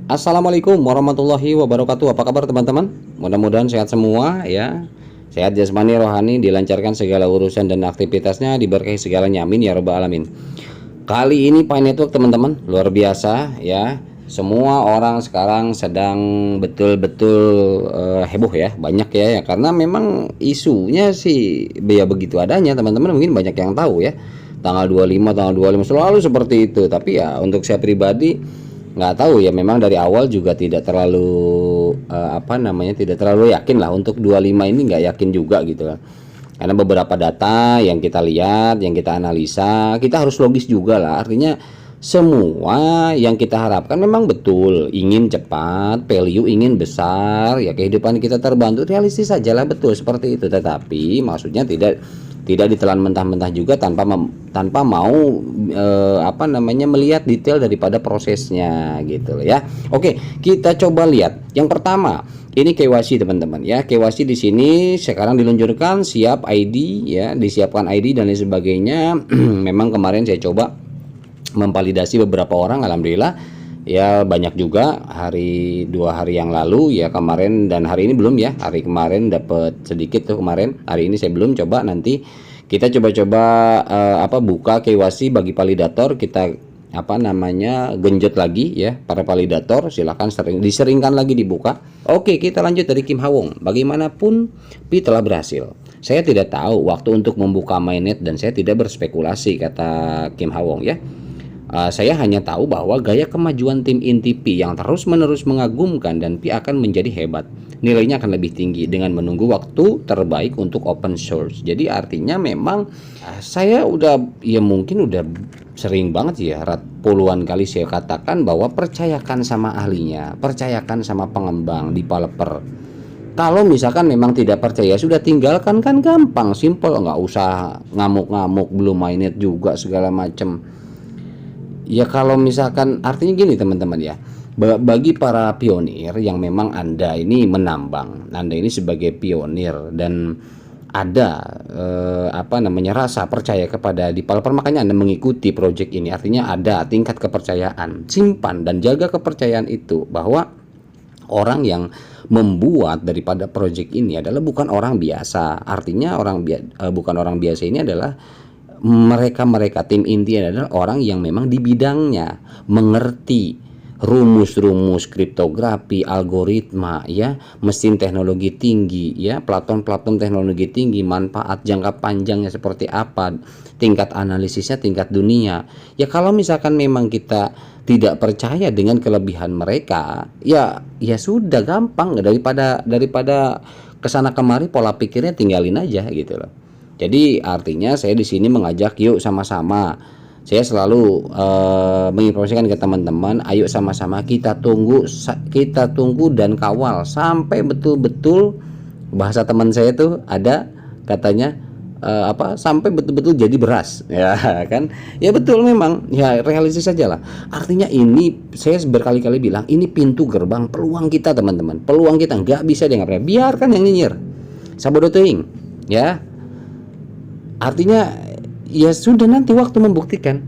Assalamualaikum warahmatullahi wabarakatuh. Apa kabar teman-teman? Mudah-mudahan sehat semua ya. Sehat jasmani rohani, dilancarkan segala urusan dan aktivitasnya, diberkahi segalanya. Amin ya rabbal alamin. Kali ini Pi Network teman-teman luar biasa ya. Semua orang sekarang sedang betul-betul heboh ya, banyak ya, karena memang isunya sih ya begitu adanya teman-teman. Mungkin banyak yang tahu ya. Tanggal 25 selalu seperti itu. Tapi ya untuk saya pribadi nggak tahu ya, memang dari awal juga tidak terlalu tidak terlalu yakin lah untuk 25 ini, nggak yakin juga gitu kan. Karena beberapa data yang kita lihat, yang kita analisa, kita harus logis juga lah. Artinya semua yang kita harapkan memang betul, ingin cepat, value ingin besar, ya kehidupan kita terbantu, realistis saja lah, betul seperti itu. Tetapi maksudnya tidak ditelan mentah-mentah juga tanpa mau melihat detail daripada prosesnya gitu ya. Oke, kita coba lihat. Yang pertama, ini KYC teman-teman ya. KYC di sini sekarang diluncurkan, siap ID ya, disiapkan ID dan lain sebagainya. Memang kemarin saya coba memvalidasi beberapa orang, alhamdulillah ya banyak juga, dua hari yang lalu ya kemarin, dan hari ini belum ya. Hari kemarin dapat sedikit tuh kemarin, hari ini saya belum coba. Nanti kita coba-coba buka KYC bagi validator, kita genjot lagi ya para validator, silahkan diseringkan lagi dibuka. Oke, kita lanjut dari Kim Hawong. Bagaimanapun Pi telah berhasil. Saya tidak tahu waktu untuk membuka mainnet dan saya tidak berspekulasi, kata Kim Hawong ya. Saya hanya tahu bahwa gaya kemajuan tim inti Pi yang terus-menerus mengagumkan, dan Pi akan menjadi hebat. Nilainya akan lebih tinggi dengan menunggu waktu terbaik untuk open source. Jadi artinya memang saya mungkin udah sering banget ya, puluhan kali saya katakan bahwa percayakan sama ahlinya, percayakan sama pengembang, developer. Kalau misalkan memang tidak percaya, sudah tinggalkan, kan gampang, simple, nggak usah ngamuk-ngamuk, belum mainnet juga segala macem. Ya kalau misalkan artinya gini teman-teman ya, bagi para pionir yang memang Anda ini menambang, Anda ini sebagai pionir dan ada rasa percaya kepada developer, makanya Anda mengikuti project ini. Artinya ada tingkat kepercayaan, simpan dan jaga kepercayaan itu, bahwa orang yang membuat daripada project ini adalah bukan orang biasa. Artinya bukan orang biasa ini adalah mereka tim inti adalah orang yang memang di bidangnya mengerti rumus-rumus kriptografi, algoritma ya, mesin teknologi tinggi ya, platform teknologi tinggi, manfaat jangka panjangnya seperti apa, tingkat analisisnya tingkat dunia. Ya kalau misalkan memang kita tidak percaya dengan kelebihan mereka, ya sudah, gampang, daripada kesana kemari pola pikirnya tinggalin aja gitu loh. Jadi artinya saya di sini mengajak, yuk sama-sama. Saya selalu menginformasikan ke teman-teman, ayo sama-sama kita tunggu dan kawal sampai betul-betul, bahasa teman saya tuh ada katanya sampai betul-betul jadi beras ya kan. Ya betul, memang ya realistis saja lah. Artinya ini saya berkali-kali bilang, ini pintu gerbang peluang kita teman-teman, peluang kita, nggak bisa biarkan yang nyinyir sabodo teuing ya. Artinya ya sudah, nanti waktu membuktikan,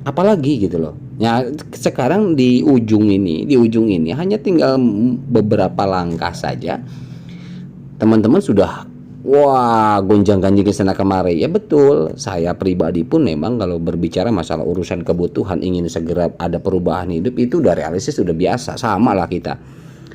apalagi gitu loh. Ya sekarang di ujung ini hanya tinggal beberapa langkah saja, teman-teman sudah gonjang-ganjing ke sana kemari. Ya betul, saya pribadi pun memang kalau berbicara masalah urusan kebutuhan, ingin segera ada perubahan hidup, itu udah realistis, udah biasa, sama lah kita,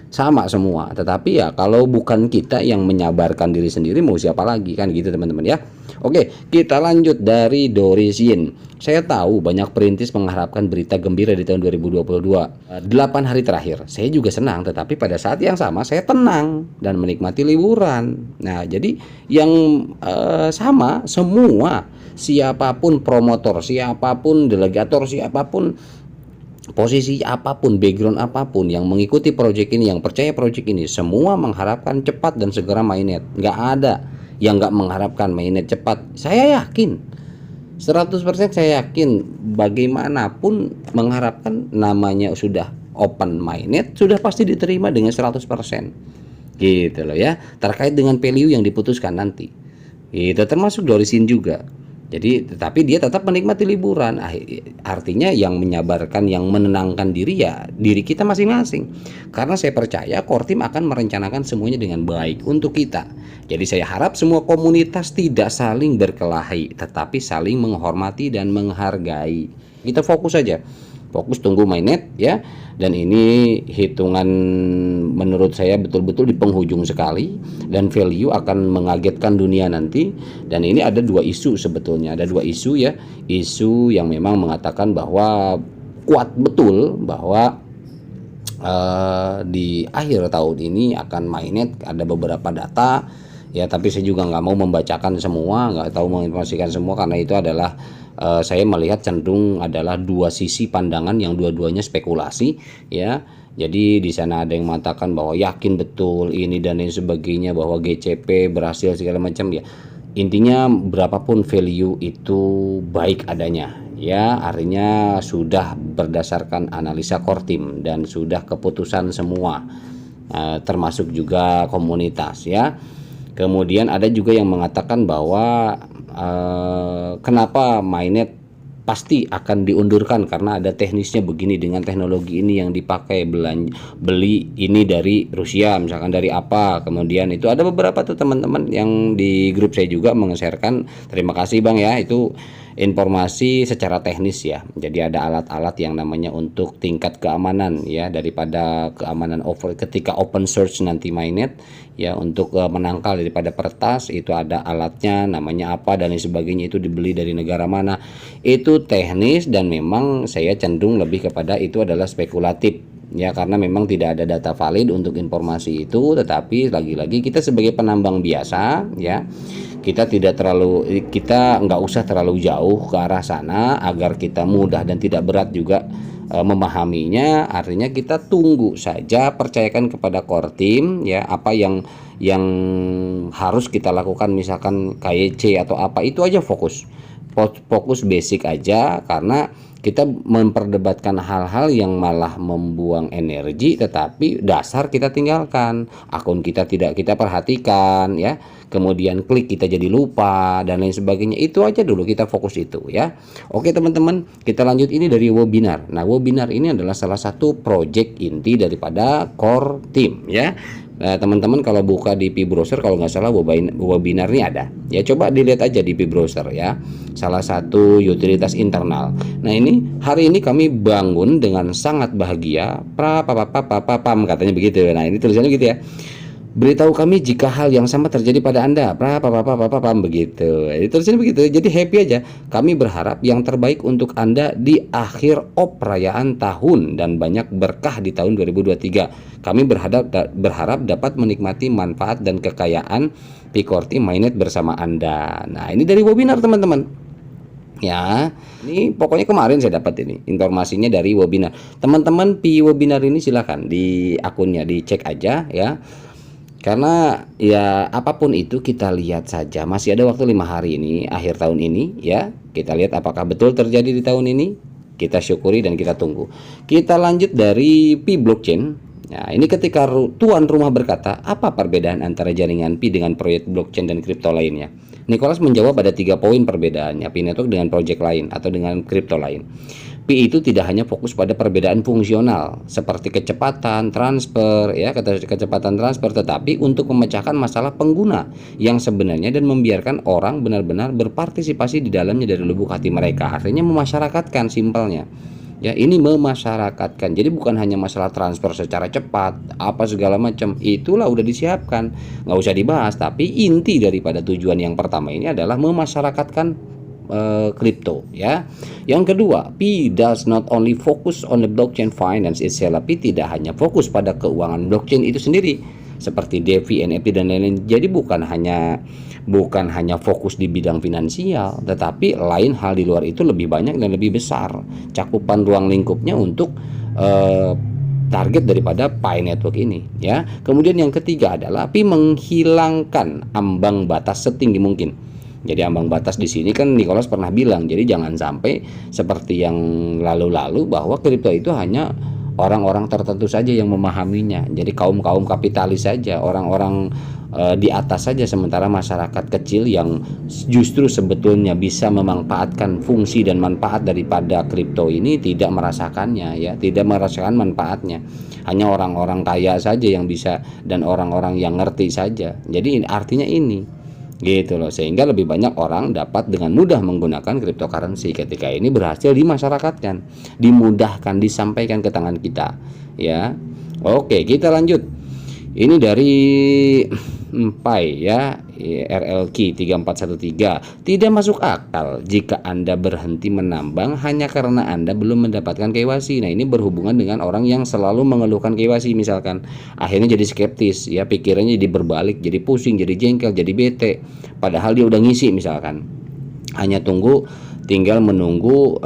sama semua. Tetapi ya kalau bukan kita yang menyabarkan diri sendiri, mau siapa lagi, kan gitu teman-teman ya. Oke, kita lanjut dari Doris Yin. Saya tahu banyak perintis mengharapkan berita gembira di tahun 2022. 8 hari terakhir saya juga senang, tetapi pada saat yang sama saya tenang dan menikmati liburan. Nah jadi yang sama semua, siapapun promotor, siapapun delegator, siapapun posisi apapun, background apapun yang mengikuti project ini, yang percaya project ini, semua mengharapkan cepat dan segera mainnet. Nggak ada yang nggak mengharapkan mainnet cepat. Saya yakin 100% saya yakin, bagaimanapun mengharapkan, namanya sudah open mainnet, sudah pasti diterima dengan 100% gitu loh ya, terkait dengan value yang diputuskan nanti. Itu termasuk Dorisin juga. Jadi tetapi dia tetap menikmati liburan. Artinya yang menyabarkan, yang menenangkan diri ya diri kita masing-masing. Karena saya percaya core team akan merencanakan semuanya dengan baik untuk kita. Jadi saya harap semua komunitas tidak saling berkelahi, tetapi saling menghormati dan menghargai. Kita fokus saja. Fokus tunggu mainnet ya. Dan ini hitungan menurut saya betul-betul di penghujung sekali, dan value akan mengagetkan dunia nanti. Dan ini ada dua isu sebetulnya, ada dua isu ya, isu yang memang mengatakan bahwa kuat betul bahwa di akhir tahun ini akan mainnet, ada beberapa data ya, tapi saya juga nggak mau membacakan semua, nggak tahu menginformasikan semua, karena itu adalah saya melihat cenderung adalah dua sisi pandangan yang dua-duanya spekulasi ya. Jadi di sana ada yang mengatakan bahwa yakin betul ini dan lain sebagainya, bahwa GCP berhasil segala macam ya. Intinya berapapun value itu baik adanya ya, artinya sudah berdasarkan analisa core team dan sudah keputusan semua, termasuk juga komunitas ya. Kemudian ada juga yang mengatakan bahwa kenapa mainnet pasti akan diundurkan karena ada teknisnya begini, dengan teknologi ini yang dipakai, beli ini dari Rusia misalkan, dari apa. Kemudian itu ada beberapa tuh teman-teman yang di grup saya juga meng-sharekan, terima kasih Bang ya, itu informasi secara teknis ya. Jadi ada alat-alat yang namanya untuk tingkat keamanan ya, daripada keamanan ketika open source nanti mainnet ya, untuk menangkal daripada peretas, itu ada alatnya namanya apa dan lain sebagainya, itu dibeli dari negara mana, itu teknis. Dan memang saya cenderung lebih kepada itu adalah spekulatif ya, karena memang tidak ada data valid untuk informasi itu. Tetapi lagi-lagi kita sebagai penambang biasa ya, kita nggak usah terlalu jauh ke arah sana agar kita mudah dan tidak berat juga memahaminya. Artinya kita tunggu saja, percayakan kepada core team ya, apa yang harus kita lakukan, misalkan KYC atau apa, itu aja fokus basic aja, karena kita memperdebatkan hal-hal yang malah membuang energi, tetapi dasar kita tinggalkan, akun kita tidak kita perhatikan ya, kemudian klik kita jadi lupa dan lain sebagainya. Itu aja dulu kita fokus itu ya. Oke teman-teman, kita lanjut ini dari webinar. Nah, webinar ini adalah salah satu project inti daripada core team ya. Teman-teman kalau buka di P-Browser, kalau nggak salah webinar ini ada ya, coba dilihat aja di P-Browser ya, salah satu utilitas internal. Nah, ini hari ini kami bangun dengan sangat bahagia, pam katanya begitu. Nah, ini tulisannya gitu ya, beritahu kami jika hal yang sama terjadi pada Anda, pam begitu. Itu tulisannya begitu. Jadi happy aja. Kami berharap yang terbaik untuk Anda di akhir perayaan tahun dan banyak berkah di tahun 2023. Kami berharap dapat menikmati manfaat dan kekayaan P-Core Team mainnet bersama Anda. Nah, ini dari webinar teman-teman. Ya, ini pokoknya kemarin saya dapat ini informasinya dari webinar. Teman-teman, webinar ini silakan di akunnya dicek aja ya. Karena ya apapun itu kita lihat saja, masih ada waktu 5 hari ini, akhir tahun ini ya. Kita lihat apakah betul terjadi di tahun ini. Kita syukuri dan kita tunggu. Kita lanjut dari Pi Blockchain. Nah, ini ketika tuan rumah berkata, apa perbedaan antara jaringan Pi dengan proyek blockchain dan kripto lainnya? Nicholas menjawab ada 3 poin perbedaannya Pi Network dengan proyek lain atau dengan kripto lain. Pi itu tidak hanya fokus pada perbedaan fungsional seperti kecepatan transfer ya, kecepatan transfer, tetapi untuk memecahkan masalah pengguna yang sebenarnya dan membiarkan orang benar-benar berpartisipasi di dalamnya dari lubuk hati mereka. Artinya memasyarakatkan, simpelnya. Ya, ini memasyarakatkan. Jadi bukan hanya masalah transfer secara cepat, apa segala macam, itulah udah disiapkan, nggak usah dibahas. Tapi inti daripada tujuan yang pertama ini adalah memasyarakatkan kripto ya. Yang kedua, Pi does not only focus on the blockchain finance itself. Pi tidak hanya fokus pada keuangan blockchain itu sendiri seperti DeFi, NFT dan lain-lain. Jadi bukan hanya fokus di bidang finansial, tetapi lain hal di luar itu lebih banyak dan lebih besar cakupan ruang lingkupnya untuk target daripada Pi Network ini ya. Kemudian yang ketiga adalah Pi menghilangkan ambang batas setinggi mungkin. Jadi ambang batas di sini kan Nicholas pernah bilang, jadi jangan sampai seperti yang lalu-lalu bahwa kripto itu hanya orang-orang tertentu saja yang memahaminya. Jadi kaum kapitalis saja, orang-orang di atas saja, sementara masyarakat kecil yang justru sebetulnya bisa memanfaatkan fungsi dan manfaat daripada kripto ini tidak merasakannya, ya, tidak merasakan manfaatnya. Hanya orang-orang kaya saja yang bisa dan orang-orang yang ngerti saja. Jadi artinya ini gitu loh, sehingga lebih banyak orang dapat dengan mudah menggunakan cryptocurrency ketika ini berhasil dimasyarakatkan, dimudahkan, disampaikan ke tangan kita, ya. Oke, kita lanjut. Ini dari Pi, ya, RLQ 3413. Tidak masuk akal jika Anda berhenti menambang hanya karena Anda belum mendapatkan KYC. Nah, ini berhubungan dengan orang yang selalu mengeluhkan KYC misalkan. Akhirnya jadi skeptis, ya, pikirannya jadi berbalik, jadi pusing, jadi jengkel, jadi bete. Padahal dia udah ngisi misalkan. Hanya tinggal menunggu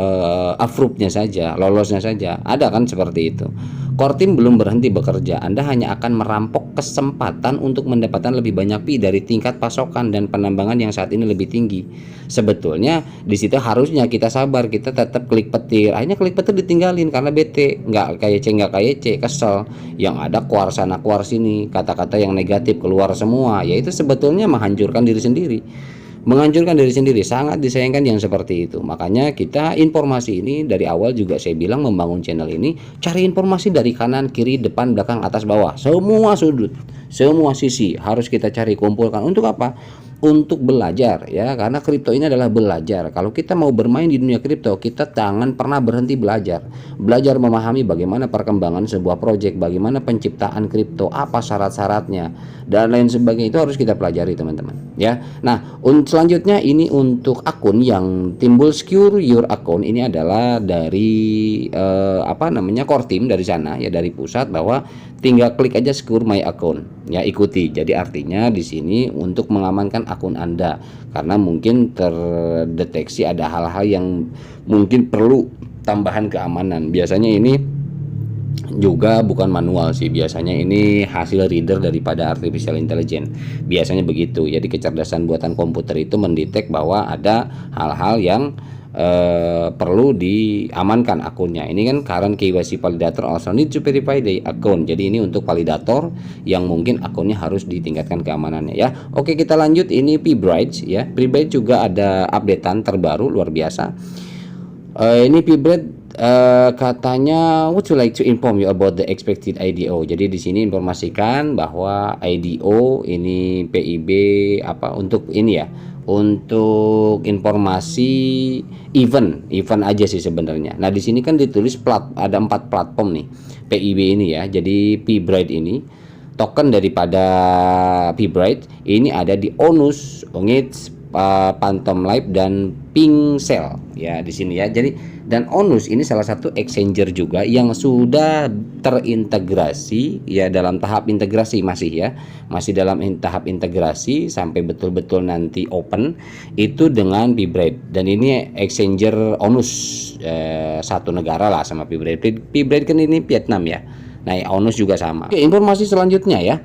approve-nya saja, lolosnya saja. Ada kan seperti itu. Core team belum berhenti bekerja. Anda hanya akan merampok kesempatan untuk mendapatkan lebih banyak pi dari tingkat pasokan dan penambangan yang saat ini lebih tinggi. Sebetulnya di situ harusnya kita sabar, kita tetap klik petir. Akhirnya klik petir ditinggalin karena bete, nggak kayak C, kesel. Yang ada keluar sana keluar sini, kata-kata yang negatif keluar semua. Yaitu sebetulnya menghancurkan diri sendiri. Menghancurkan diri sendiri, sangat disayangkan yang seperti itu. Makanya kita informasi ini dari awal juga saya bilang membangun channel ini, cari informasi dari kanan, kiri, depan, belakang, atas, bawah, semua sudut, semua sisi harus kita cari, kumpulkan. Untuk apa? Untuk belajar, ya, karena kripto ini adalah belajar. Kalau kita mau bermain di dunia kripto, kita jangan pernah berhenti belajar memahami bagaimana perkembangan sebuah proyek, bagaimana penciptaan kripto, apa syarat-syaratnya dan lain sebagainya. Itu harus kita pelajari teman-teman, ya. Nah, selanjutnya ini untuk akun yang timbul secure your account. Ini adalah dari core team dari sana, ya, dari pusat, bahwa tinggal klik aja secure my account, ya, ikuti. Jadi artinya di sini untuk mengamankan akun Anda, karena mungkin terdeteksi ada hal-hal yang mungkin perlu tambahan keamanan. Biasanya ini juga bukan manual sih, biasanya ini hasil reader daripada artificial intelligence. Biasanya begitu. Jadi kecerdasan buatan komputer itu mendetek bahwa ada hal-hal yang perlu diamankan akunnya. Ini kan current KYC validator also need to verify the account. Jadi ini untuk validator yang mungkin akunnya harus ditingkatkan keamanannya, ya. Oke, kita lanjut. Ini PBridge, ya. PBridge juga ada updatean terbaru luar biasa. Ini PBridge katanya would you like to inform you about the expected IDO. Jadi di sini informasikan bahwa IDO ini PIB untuk ini, ya, untuk informasi event aja sih sebenarnya. Nah, di sini kan ditulis ada 4 platform nih PIB ini, ya. Jadi PBridge ini token daripada PBridge ini ada di Onus, Ongits, Phantom Life dan Pink Cell, ya, di sini, ya. Jadi dan Onus ini salah satu exchanger juga yang sudah terintegrasi, ya, dalam tahap integrasi masih dalam tahap integrasi sampai betul-betul nanti open itu dengan PBridge. Dan ini exchanger Onus satu negara lah sama PBridge. PBridge kan ini Vietnam, ya. Nah, Onus juga sama. Oke, informasi selanjutnya, ya.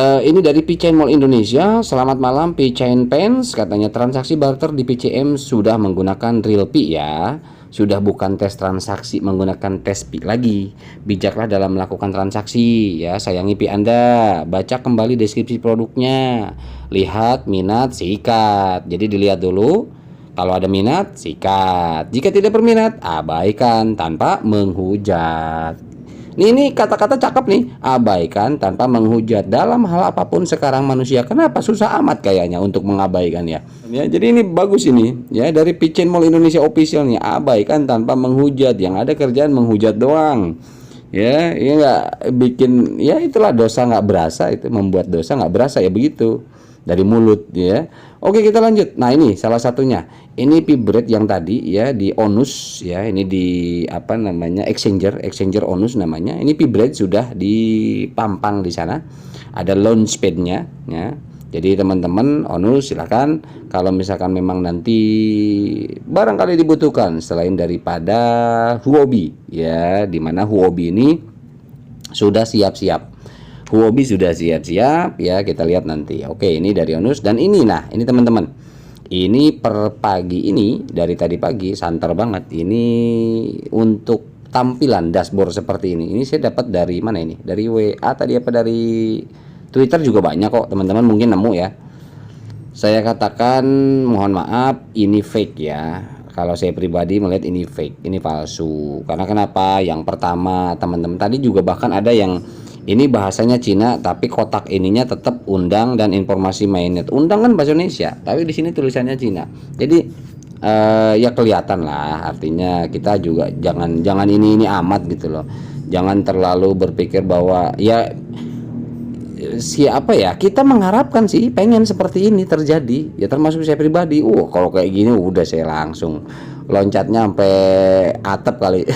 Ini dari PChain Mall Indonesia. Selamat malam PChain Fans. Katanya transaksi barter di PCM sudah menggunakan real Pi, ya. Sudah bukan tes transaksi menggunakan tes Pi lagi. Bijaklah dalam melakukan transaksi, ya. Sayangi Pi Anda. Baca kembali deskripsi produknya. Lihat minat, sikat. Jadi dilihat dulu. Kalau ada minat, sikat. Jika tidak berminat, abaikan tanpa menghujat. Ini kata-kata cakep nih, abaikan tanpa menghujat. Dalam hal apapun sekarang manusia kenapa susah amat kayaknya untuk mengabaikan, ya. Jadi ini bagus ini, ya, dari PChain Mall Indonesia official nih, abaikan tanpa menghujat. Yang ada kerjaan menghujat doang, ya, ya, nggak bikin, ya, itulah dosa nggak berasa, itu membuat dosa nggak berasa, ya, begitu dari mulut, ya. Oke, kita lanjut. Nah, ini salah satunya. Ini PBridge yang tadi, ya, di Onus, ya. Ini di exchanger Onus namanya. Ini PBridge sudah dipampang di sana. Ada launchpad-nya, ya. Jadi teman-teman Onus silakan kalau misalkan memang nanti barangkali dibutuhkan selain daripada Huobi, ya, dimana Huobi ini sudah siap-siap. Huobi sudah siap-siap, ya, kita lihat nanti. Oke, ini dari Onus. Dan ini, nah, ini teman-teman, ini per pagi ini, dari tadi pagi santer banget. Ini untuk tampilan dashboard seperti ini. Ini saya dapat dari mana ini? Dari WA tadi apa dari Twitter juga banyak kok teman-teman, mungkin nemu ya. Saya katakan mohon maaf, ini fake ya. Kalau saya pribadi melihat ini fake, ini palsu. Karena kenapa? Yang pertama teman-teman, tadi juga bahkan ada yang ini bahasanya Cina tapi kotak ininya tetap undang dan informasi mainnet. Undang kan bahasa Indonesia, tapi di sini tulisannya Cina. Jadi ya kelihatan lah, artinya kita juga jangan ini amat gitu loh. Jangan terlalu berpikir bahwa ya siapa ya, kita mengharapkan sih pengen seperti ini terjadi ya, termasuk saya pribadi. Kalau kayak gini udah saya langsung loncatnya sampai atap kali.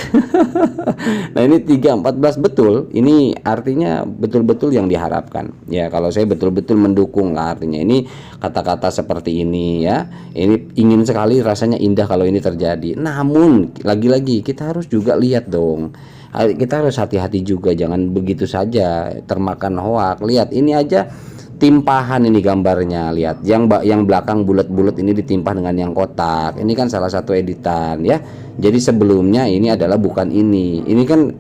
Nah ini 314 betul, ini artinya betul-betul yang diharapkan ya. Kalau saya betul-betul mendukung lah, artinya ini kata-kata seperti ini ya, ini ingin sekali, rasanya indah kalau ini terjadi. Namun lagi-lagi kita harus juga lihat dong, kita harus hati-hati juga, jangan begitu saja termakan hoak. Lihat ini aja timpahan, ini gambarnya, lihat yang belakang bulat-bulat ini ditimpah dengan yang kotak. Ini kan salah satu editan ya. Jadi sebelumnya ini adalah bukan ini kan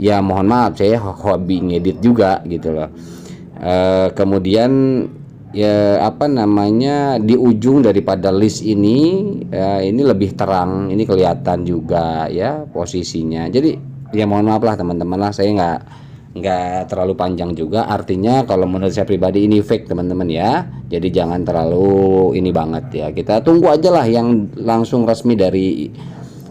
ya, mohon maaf saya hobi ngedit juga gitu loh. Kemudian ya apa namanya, di ujung daripada list ini ini lebih terang, ini kelihatan juga ya posisinya. Jadi ya mohon maaf lah teman-teman lah, saya nggak terlalu panjang juga. Artinya kalau menurut saya pribadi ini fake teman-teman ya, jadi jangan terlalu ini banget ya. Kita tunggu aja lah yang langsung resmi dari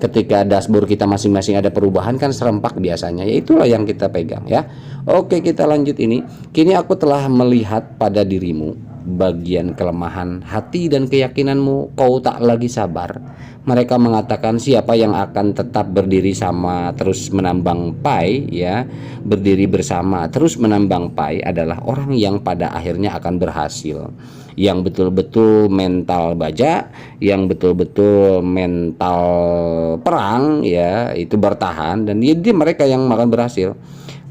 ketika dashboard kita masing-masing ada perubahan kan serempak biasanya, ya itulah yang kita pegang ya. Oke, kita lanjut ini. Kini aku telah melihat pada dirimu bagian kelemahan hati dan keyakinanmu, kau tak lagi sabar. Mereka mengatakan siapa yang akan tetap berdiri sama terus menambang pai ya, berdiri bersama terus menambang pai adalah orang yang pada akhirnya akan berhasil, yang betul-betul mental baja, yang betul-betul mental perang ya, itu bertahan, dan dia mereka yang akan berhasil.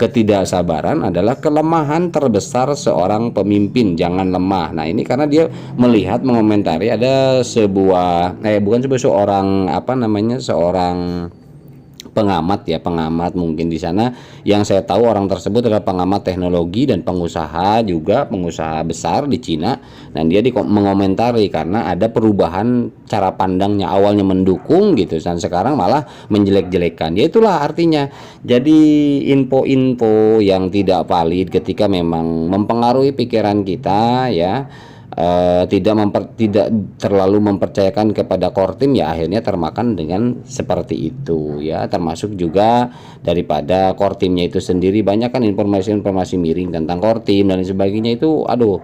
Ketidaksabaran adalah kelemahan terbesar seorang pemimpin, jangan lemah. Nah ini karena dia melihat, mengomentari ada sebuah bukan seorang apa namanya, seorang pengamat ya, pengamat mungkin di sana, yang saya tahu orang tersebut adalah pengamat teknologi dan pengusaha juga, pengusaha besar di Cina. Dan dia mengomentari karena ada perubahan cara pandangnya, awalnya mendukung gitu dan sekarang malah menjelek-jelekan. Ya itulah artinya. Jadi info-info yang tidak valid ketika memang mempengaruhi pikiran kita ya, tidak terlalu mempercayakan kepada core team ya, akhirnya termakan dengan seperti itu ya. Termasuk juga daripada core teamnya itu sendiri, banyak kan informasi-informasi miring tentang core team dan sebagainya itu, aduh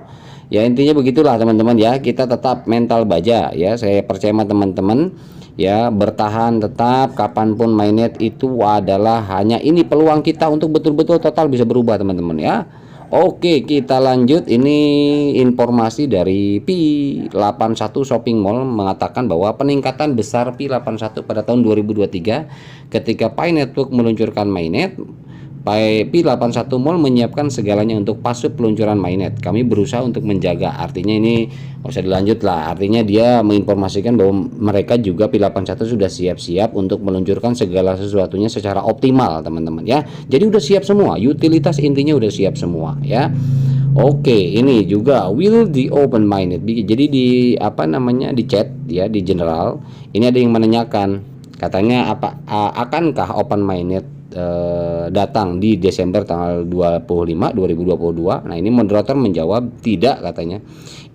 ya. Intinya begitulah teman-teman ya, kita tetap mental baja ya, saya percaya sama teman-teman ya, bertahan tetap. Kapanpun mainnet itu adalah hanya ini peluang kita untuk betul-betul total bisa berubah teman-teman ya. Oke, kita lanjut. Ini informasi dari Pi81 Shopping Mall mengatakan bahwa peningkatan besar Pi81 pada tahun 2023 ketika Pi Network meluncurkan mainnet. Pi81 Mall menyiapkan segalanya untuk pasca peluncuran mainnet. Kami berusaha untuk menjaga, artinya ini nggak usah dilanjut lah. Artinya dia menginformasikan bahwa mereka juga Pi81 sudah siap-siap untuk meluncurkan segala sesuatunya secara optimal teman-teman ya. Jadi udah siap semua, utilitas intinya udah siap semua ya. Oke, ini juga will the open mainnet. Jadi di apa namanya, di chat ya, di general ini ada yang menanyakan, katanya akankah open mainnet datang di Desember tanggal 25 2022. Nah ini moderator menjawab tidak, katanya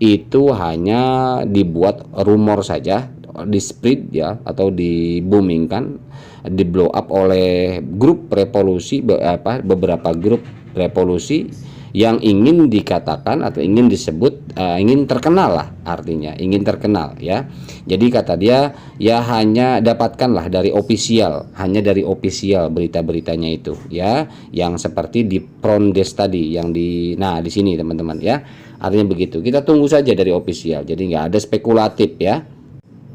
itu hanya dibuat rumor saja, di spread ya, atau di boomingkan, di blow up oleh grup revolusi, beberapa grup revolusi yang ingin dikatakan atau ingin disebut ingin terkenal lah, artinya ingin terkenal ya. Jadi kata dia ya, hanya dapatkanlah dari official, hanya dari official berita-beritanya itu ya, yang seperti di Prondes tadi yang di sini teman-teman ya. Artinya begitu, kita tunggu saja dari official, jadi nggak ada spekulatif ya.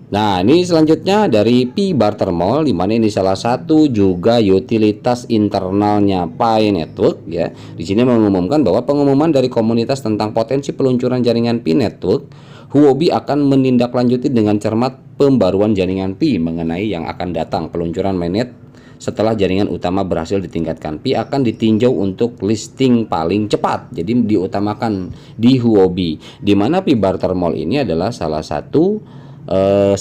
Nah ini selanjutnya dari Pi Barter Mall, dimana ini salah satu juga utilitas internalnya Pi Network ya. Di sini mengumumkan bahwa pengumuman dari komunitas tentang potensi peluncuran jaringan Pi Network, Huobi akan menindaklanjuti dengan cermat pembaruan jaringan Pi mengenai yang akan datang peluncuran mainnet setelah jaringan utama berhasil ditingkatkan. Pi akan ditinjau untuk listing paling cepat. Jadi diutamakan di Huobi, di mana Pi Barter Mall ini adalah salah satu 10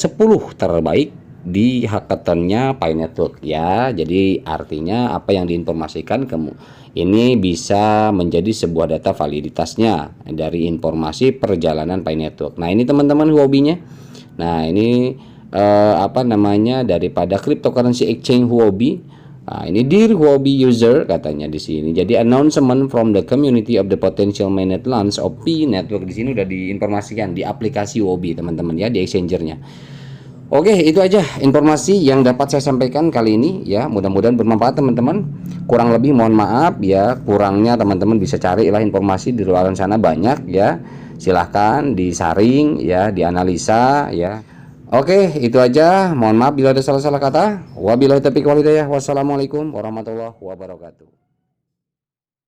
terbaik di hackathonnya Pi Network ya. Jadi artinya apa yang diinformasikan ini bisa menjadi sebuah data validitasnya dari informasi perjalanan Pi Network. Nah, ini teman-teman Huobinya. Nah, ini daripada cryptocurrency exchange Huobi. Nah, ini dear Huobi user katanya di sini. Jadi announcement from the community of the potential mainnet launch of Pi Network, di sini udah diinformasikan di aplikasi Huobi teman-teman ya, di exchangernya. Oke, itu aja informasi yang dapat saya sampaikan kali ini ya. Mudah-mudahan bermanfaat teman-teman. Kurang lebih mohon maaf ya, kurangnya teman-teman bisa carilah informasi di luar sana banyak ya. Silahkan disaring ya, dianalisa ya. Oke, itu aja. Mohon maaf bila ada salah-salah kata. Wabillahi taufiq wal hidayah. Wassalamualaikum warahmatullahi wabarakatuh.